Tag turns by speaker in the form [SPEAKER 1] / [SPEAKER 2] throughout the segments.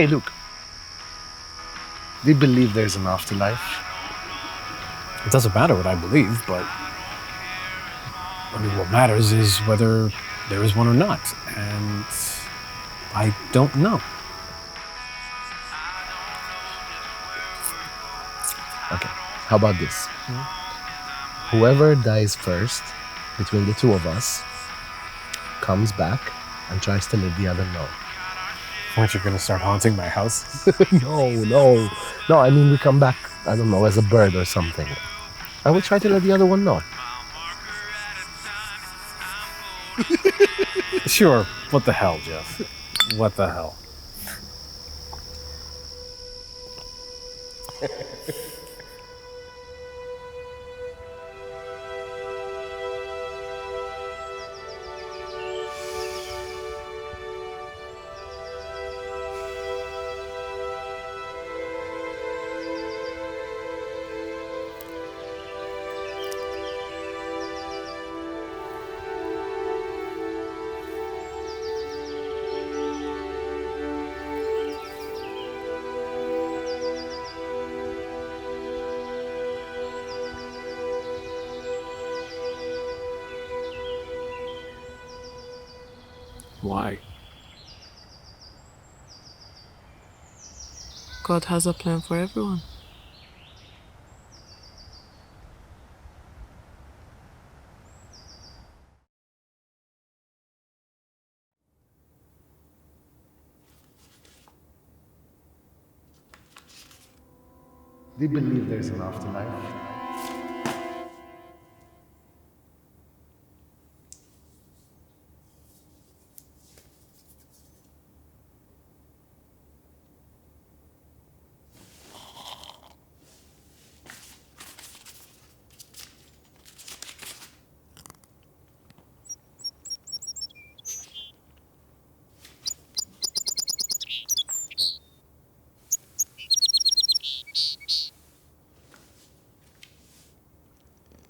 [SPEAKER 1] Hey, Luke, do you believe there's an afterlife?
[SPEAKER 2] It doesn't matter what I believe, but what matters is whether there is one or not. And I don't know.
[SPEAKER 1] Okay, how about this? Whoever dies first, between the two of us, comes back and tries to let the other know.
[SPEAKER 2] Aren't you going to start haunting my house?
[SPEAKER 1] No, I mean, we come back, I don't know, as a bird or something. And we try to let the other one know.
[SPEAKER 2] Sure, what the hell, Jeff? What the hell? Why?
[SPEAKER 3] God has a plan for everyone.
[SPEAKER 1] Do you believe there's an afterlife?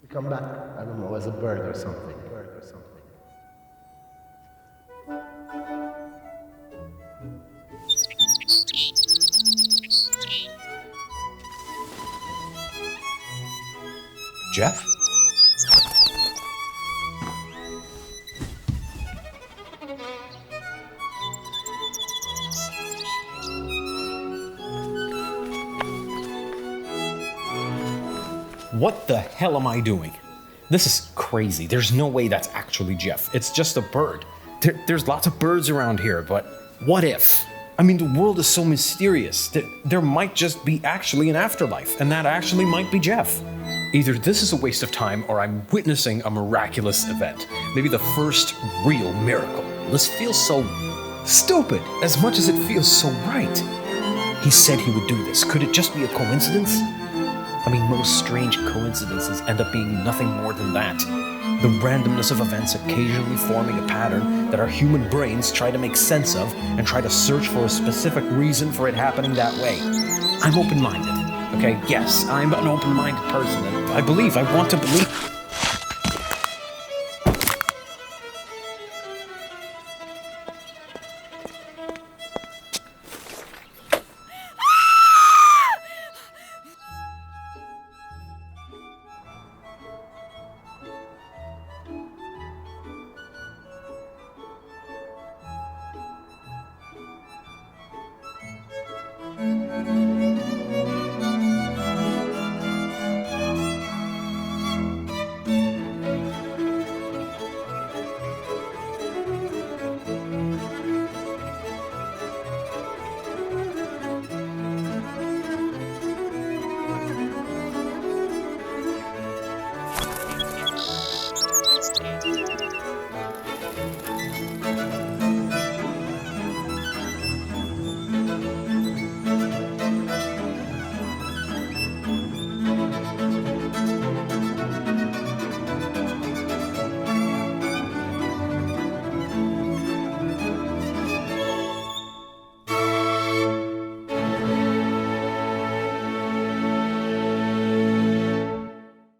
[SPEAKER 1] We come back, I don't know, as a bird or something.
[SPEAKER 2] Jeff?
[SPEAKER 4] What the hell am I doing? This is crazy. There's no way that's actually Jeff. It's just a bird. There's lots of birds around here, but what if? I mean, the world is so mysterious that there might just be actually an afterlife, and that actually might be Jeff. Either this is a waste of time, or I'm witnessing a miraculous event. Maybe the first real miracle. This feels so stupid, as much as it feels so right. He said he would do this. Could it just be a coincidence? I mean, most strange coincidences end up being nothing more than that. The randomness of events occasionally forming a pattern that our human brains try to make sense of and try to search for a specific reason for it happening that way. I'm open-minded, okay? Yes, I'm an open-minded person, and I want to believe.